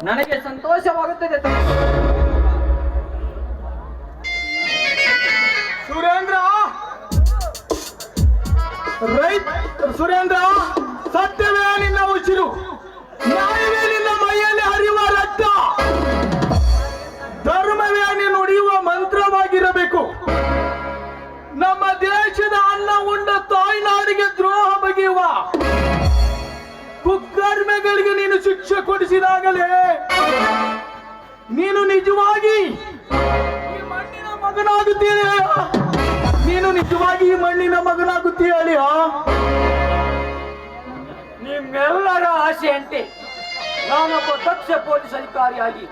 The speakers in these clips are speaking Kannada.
ನನಗೆ ಸಂತೋಷವಾಗುತ್ತದೆ ತಂದೆ. ಸುರೇಂದ್ರ, ಸತ್ಯವೇ ನಿನ್ನ ಉಸಿರು, ನ್ಯಾಯವೇ ನಿನ್ನ ಮೈಯಲ್ಲಿ ಹರಿಯುವ ರಕ್ತ, ಧರ್ಮವೇ ನೀನು ನುಡಿಯುವ ಮಂತ್ರವಾಗಿರಬೇಕು. ನಮ್ಮ ದೇಶದ ಅನ್ನ ಉಂಡ ತಾಯ್ನಾಡಿಗೆ ದ್ರೋಹ ಬಗೆಯುವ ಕುಕರ್ಮೆಗಳಿಗೆ ನೀನು ಶಿಕ್ಷೆ ಕೊಡಿಸಿದಾಗಲೇ ನೀನು ನಿಜವಾಗಿ ಈ ಮಣ್ಣಿನ ಮಗನಾಗುತ್ತೀಯ. ನೀನು ನಿಜವಾಗಿ ಈ ಮಣ್ಣಿನ ಮಗನಾಗುತ್ತೀಯ ಅಳಿಯ. ನಿಮ್ಮೆಲ್ಲರ ಆಸೆಯಂತೆ ನಾನೊಬ್ಬ ದಕ್ಷ ಪೊಲೀಸ್ ಅಧಿಕಾರಿಯಾಗಿ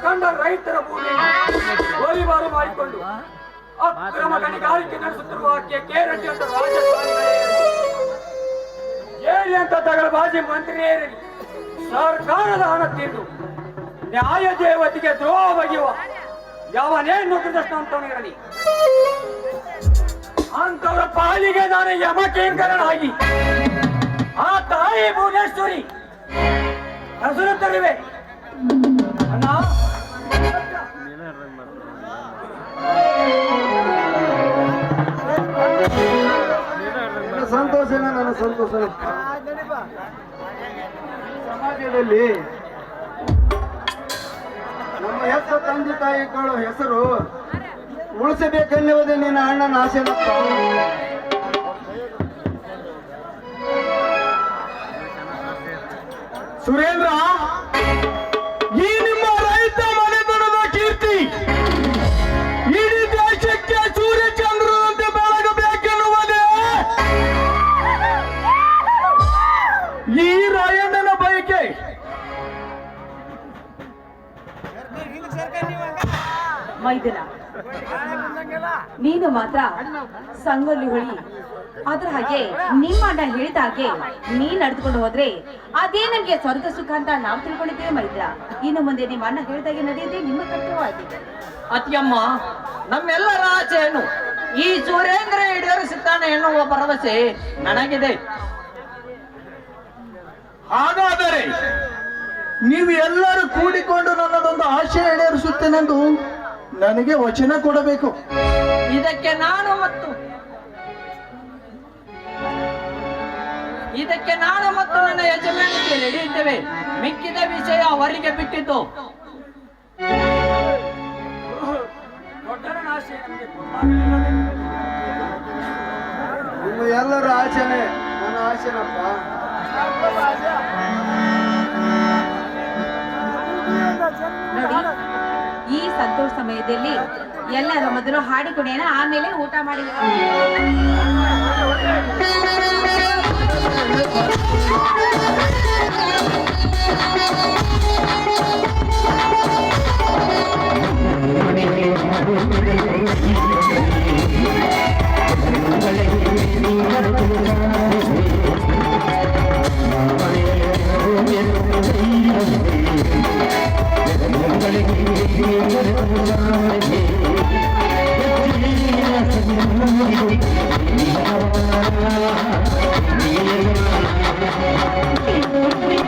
ಕಂಡ ರೈತರ ಭೂಮಿ ಗೋಲಿಬಾರು ಮಾಡಿಕೊಂಡು ಅಕ್ರಮ ಗಣಿಗಾರಿಕೆ ನಡೆಸುತ್ತಿರುವ ಕೇರಟಿ ಅಂತ ರಾಜಕಾರಣಿಗಳೇ ಏರಿ ಅಂತ ತಗಳಬಾಜಿ ಮಂತ್ರಿಯೇ ಇರಲಿ, ಸರ್ಕಾರದ ಹಣ ತಿಂದು ನ್ಯಾಯ ದೇವತೆಗೆ ದ್ರೋಹ ಬಗೆಯುವ ಯಾವನೇ ನುಗ್ಗದಷ್ಟು ಅಂತವನಿರಲಿ, ಅಂತವರ ಪಾಲಿಗೆ ನಾನು ಯಮಕೇಂಕರನಾಗಿ ಆ ತಾಯಿ ಭುವನೇಶ್ವರಿ ಹೆಸರು ತರುವೆ. ಅಣ್ಣ, ಸಂತೋಷನ ನನ್ನ ಸಂತೋಷ. ಸಮಾಜದಲ್ಲಿ ನಮ್ಮ ಹೆತ್ತ ತಂದೆ ತಾಯಿಗಳು ಹೆಸರು ಉಳಿಸಬೇಕೆನ್ನುವುದೇ ನಿನ್ನ ಅಣ್ಣನ ಆಸೆನಪ್ಪ. ಸುರೇಂದ್ರ, ಈ ನಿಮ್ಮ ರೈತ ಮನೆತನದ ಕೀರ್ತಿ ಇಡೀ ದೇಶಕ್ಕೆ ಸೂರ್ಯಚಂದ್ರನಂತೆ ಬೆಳಗಬೇಕೆನ್ನುವುದೇ ಈ ರಾಯಣ್ಣನ ಬಯಕೆ. ಮೈದನ, ನೀನು ಮಾತ್ರ ಸಂಗೊಳ್ಳಿ ಹೊಳಿ ಅದ್ರ ಹಾಗೆ ನಿಮ್ಮ ಅಣ್ಣ ಹೇಳಿದ ಹಾಗೆ ನೀ ನಡೆದುಕೊಂಡು ಹೋದ್ರೆ ಅದೇ ನಮ್ಗೆ ಸ್ವರ್ಗ ಸುಖ ಅಂತ ನಾವು ತಿಳ್ಕೊಂಡಿದ್ದೇವೆ ಮೈದ್ರ. ಇನ್ನು ಮುಂದೆ ನಿಮ್ಮ ಅಣ್ಣ ಹೇಳಿದಾಗೆ ನಡೆಯದೆ ನಿಮ್ಮ ಕರ್ತವ್ಯವಾಗಿದೆ. ಅತಿಯಮ್ಮ, ನಮ್ಮೆಲ್ಲರ ಆಸೆಯನ್ನು ಈ ಸುರೇಂದ್ರ ಈಡೇರಿಸುತ್ತಾನೆ ಎನ್ನುವ ಭರವಸೆ ನನಗಿದೆ. ಹಾಗಾದರೆ ನೀವು ಎಲ್ಲರೂ ಕೂಡಿಕೊಂಡು ನನ್ನದೊಂದು ಆಶೆ ಈಡೇರಿಸುತ್ತೇನೆಂದು ನನಗೆ ವಚನ ಕೊಡಬೇಕು. ಇದಕ್ಕೆ ನಾನು ಮತ್ತು ನನ್ನ ಯಜಮಾನಿಗೆ ನಡೆಯುತ್ತೇವೆ. ಮಿಕ್ಕಿದ ವಿಷಯ ಅವರಿಗೆ ಬಿಟ್ಟಿದ್ದು. ನಿಮ್ಮ ಎಲ್ಲರ ಆಚೆನೆ ನನ್ನ ಆಸೆನಪ್ಪ. ನೋಡಿ, ಈ ಸಂತೋಷ ಸಮಯದಲ್ಲಿ ಎಲ್ಲರ ಮೊದಲು ಹಾಡಿ ಕುಣಿಯೋಣ, ಆಮೇಲೆ ಊಟ ಮಾಡಿ.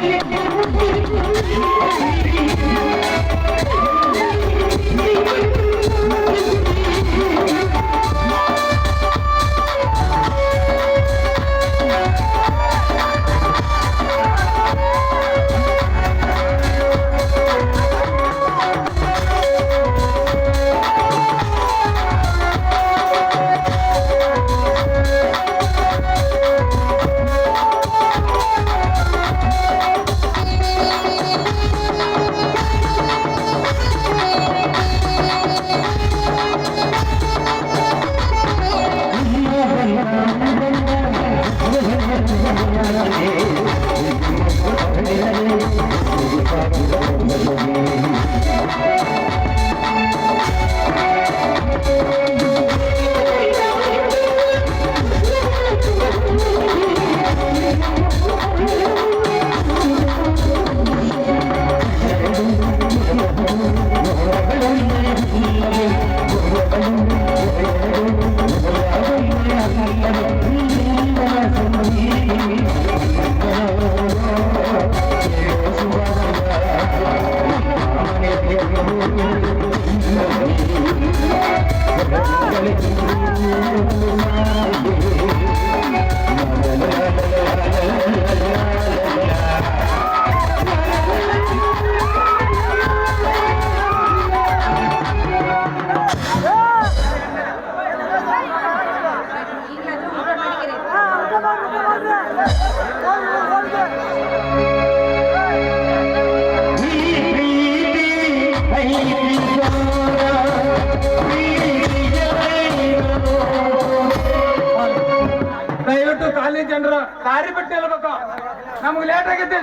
Thank you. ಮಂದಿ ಜನರು ದಾರಿ ಬಿಟ್ಟು ನಿಲ್ಬೇಕು. ನಮ್ಗೆ ಲೇಟ್ ಆಗೈತೆ.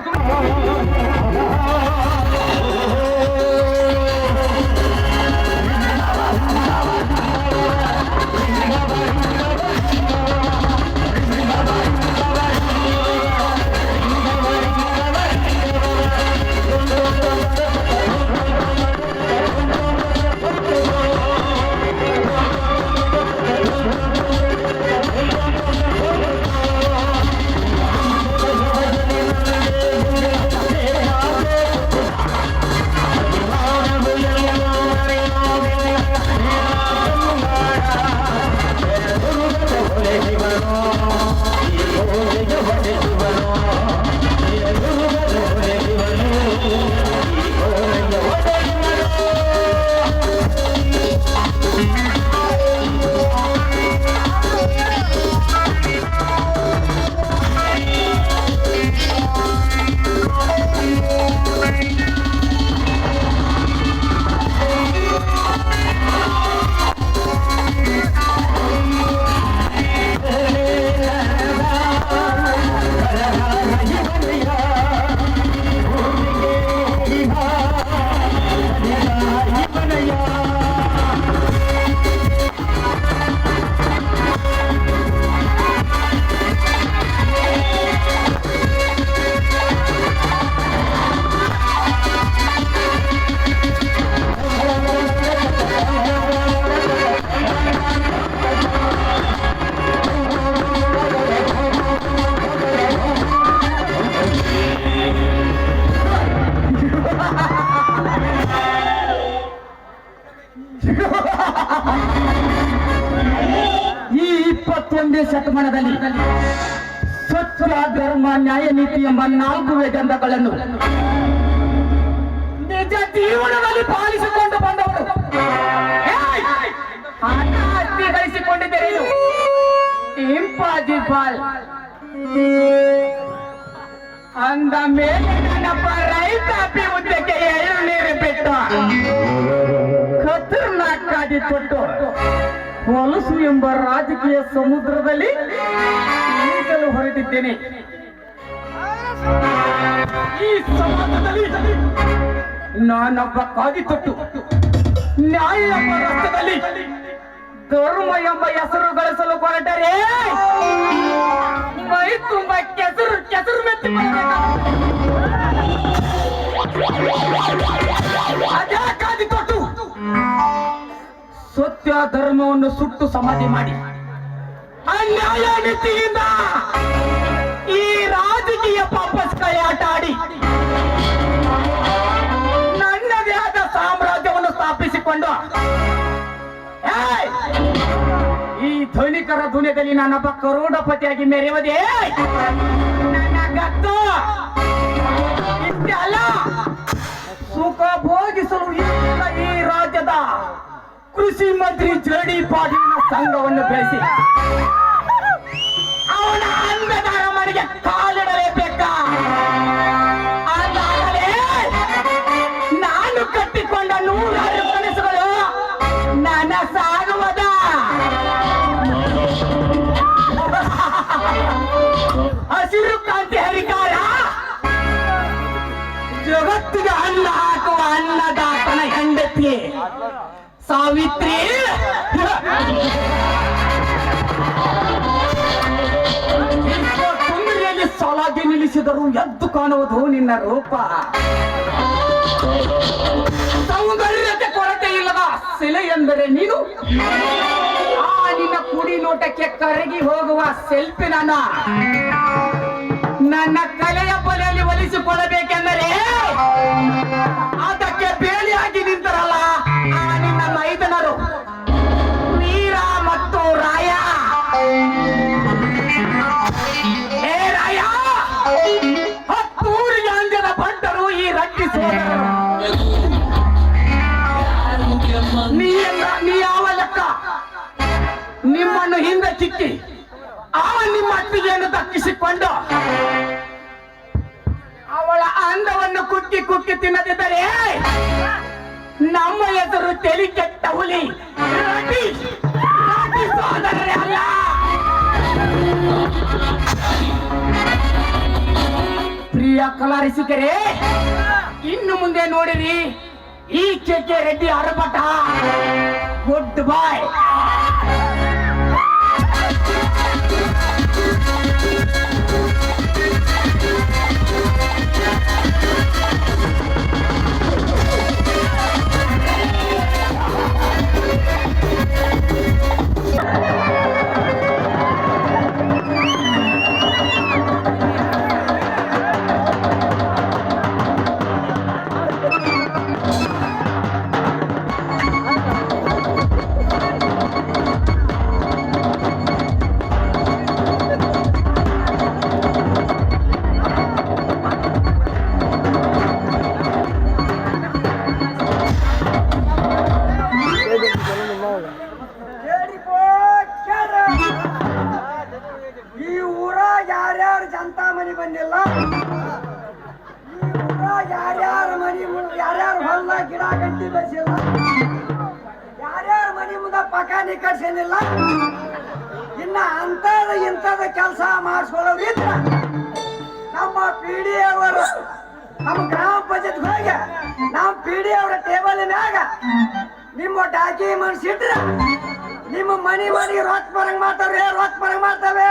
ಈ 21ನೇ ಶತಮಾನದಲ್ಲಿ ಸತ್ಯ, ಧರ್ಮ, ನ್ಯಾಯ, ನೀತಿ ಎಂಬ 4 ವೇದಾಂತಗಳನ್ನು ನಿಜ ಜೀವನದಲ್ಲಿ ಪಾಲಿಸಿಕೊಂಡು ಬಂದವರು ಹಣ ಆಸ್ತಿ ಗಳಿಸಿಕೊಂಡಿದ್ದರೆ ಇಂಪಾಸಿಬಲ್ ಅಂದ ಮೇಲೆ ನನ್ನಪ್ಪ ರೈತಾಪಿ ಹುದ್ದೆಗೆ ಎಳ್ಳು ನೀರು ಬಿಟ್ಟು ಖತರ್ನಾಕಾಗಿ ಕೊಟ್ಟು ಹೊಲಸು ಎಂಬ ರಾಜಕೀಯ ಸಮುದ್ರದಲ್ಲಿ ಈಗಲೂ ಹೊರಟಿದ್ದೇನೆ. ಈ ಸಮಾಜದಲ್ಲಿ ನಾನೊಬ್ಬ ಕಾದಿ ತೊಟ್ಟು ನ್ಯಾಯ ಎಂಬ ರಸ್ತೆಯಲ್ಲಿ ಧರ್ಮ ಎಂಬ ಹೆಸರು ಗಳಿಸಲು ಹೊರಟರೆ ಮೈ ತುಂಬ ಕೆಸರು ಮೆತ್ತಿಕೊಳ್ಳಬೇಕು. ಅದೇ ಕಾದಿ ತೊಟ್ಟು ಸತ್ಯ ಧರ್ಮವನ್ನು ಸುಟ್ಟು ಸಮಾಧಿ ಮಾಡಿ ಅನ್ಯಾಯ ನೀತಿಯಿಂದ ಈ ರಾಜಕೀಯ ಪಾಪಸ್ ಕೈಯಾಟ ಆಡಿ ನನ್ನದೇ ಆದ ಸಾಮ್ರಾಜ್ಯವನ್ನು ಸ್ಥಾಪಿಸಿಕೊಂಡು ಈ ಧನಿಕರ ದುನಿಯದಲ್ಲಿ ನಾನೊಬ್ಬ ಕರೋಡಪತಿಯಾಗಿ ಮೆರೆಯುವುದೇ ನನ್ನ ಗತ್ತು. ಇಷ್ಟೇ ಅಲ್ಲ, ಸುಖ ಭೋಗಿಸಲು ಈ ರಾಜ್ಯದ ಕೃಷಿ ಮಂತ್ರಿ ಜಡಿ ಪಾಟೀಲಿನ ಸಂಘವನ್ನು ಬೆಳೆಸಿ ಅವನ ಅಂಧದಾರ ಮನೆಗೆ ಕಾಲಿಡಲೇಬೇಕ. ಅದಾಗಲೇ ನಾನು ಕಟ್ಟಿಕೊಂಡ 100 ಕನಸುಗಳು ನನ್ನ ಸಾಗುವುದ. ಹಸಿರು ಕ್ರಾಂತಿ ಹರಿಕಾರ ಜಗತ್ತಿಗೆ ಅನ್ನ ಹಾಕುವ ಅನ್ನದಾತನ ಹೆಂಡತಿ ಸಾವಿತ್ರಿ ತುಂಬಿಯಲ್ಲಿ ಸಾಲಾಗಿ ನಿಲ್ಲಿಸಿದರು ಎದ್ದು ಕಾಣುವುದು ನಿನ್ನ ರೂಪ. ಸೌಂದರ್ಯತೆ ಕೊರತೆ ಇಲ್ಲದ ಸೆಲೆ ಎಂದರೆ ನೀನು. ಆ ನಿನ್ನ ಕುಡಿ ನೋಟಕ್ಕೆ ಕರಗಿ ಹೋಗುವ ಸೆಲ್ಫಿ ನನ್ನ ಕಲೆಯ ಬಲೆಯಲ್ಲಿ ಒಲಿಸಿಕೊಳ್ಳಬೇಕೆಂದರೆ ಅದಕ್ಕೆ ಬೇಲಿಯಾಗಿ ನಿಂತರಲ್ಲ ಆ ನಿನ್ನ ಮೈದನರು ವೀರ ಮತ್ತು ರಾಯ. ಹೇ ರಾಯ, 10 ಅಂಜನ ಭಟ್ಟರು ಈ ರಟ್ಟಿ ಸೋದರರು. ನೀ ಯಾವ ಲೆಕ್ಕ? ನಿಮ್ಮನ್ನು ಹಿಂದೆ ಚಿಕ್ಕಿ ನಿಮ್ಮ ಅತ್ತಿಗೆಯನ್ನು ದಕ್ಕಿಸಿಕೊಂಡು ಅವಳ ಅಂದವನ್ನು ಕುಕ್ಕಿ ಕುಕ್ಕಿ ತಿನ್ನದಿದ್ದರೆ ನಮ್ಮ ಹೆಸರು ತೆಲಿ ಕೆಟ್ಟ ಹುಲಿ ಸೋದರರೇ ಅಲ್ಲ. ಪ್ರಿಯ ಕಲಾರಸಿಕರೇ, ಇನ್ನು ಮುಂದೆ ನೋಡಿರಿ ಈ ಕೆ ರೆಡ್ಡಿ ಅರಪಟ. ಗುಡ್ ಬಾಯ್. ಈ ಊರಾಗ ಯಾರ್ಯಾರು ಜನತಾ ಮನಿ ಬಂದಿಲ್ಲ, ಈ ಊರಾಗ ಯಾರ್ಯಾರ ಮನಿ ಮುಂದೆ ಯಾರ್ಯಾರು ಹೊಲ ಗಿಡ ಗಂಟಿ ಬೆಳೆಸಿಲ್ಲ, ಯಾರ್ಯಾರ ಮನಿ ಮುಂದೆ ಪಕಾನಿ ಕಟ್ಸೇನಿಲ್ಲ, ಇನ್ನ ಅಂತದ ಇಂಥದ ಕೆಲಸ ಮಾಡಿಸ್ಕೊಳ್ಳೋದಿದ್ರ ನಮ್ಮ ಪಿಡಿ ಅವರು ನಮ್ಮ ಗ್ರಾಮ ಪಂಚಾಯತ್ ಹೋಗಿ ನಮ್ಮ ಪಿಡಿ ಅವರ ಟೇಬಲ್ ಮ್ಯಾಗ ನಿಮ್ಮ ಡಾಕ್ಯುಮೆಂಟ್ಸ್ ಇಟ್ರ ನಿಮ್ಮ ಮನಿ ರೊಕ್ಕ ಬರಂಗ್ ಮಾಡ್ತಾವ್ರೆ, ರೊಕ್ಕ ಬರಂಗ್ ಮಾಡ್ತಾವೆ.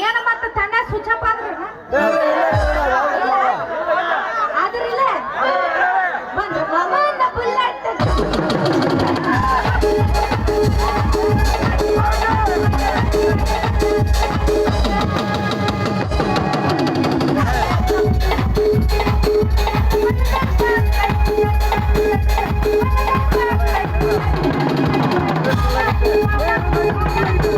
ಏನ ಮತ್ತ ತನ್ನ ಸುಚಪ್ಪ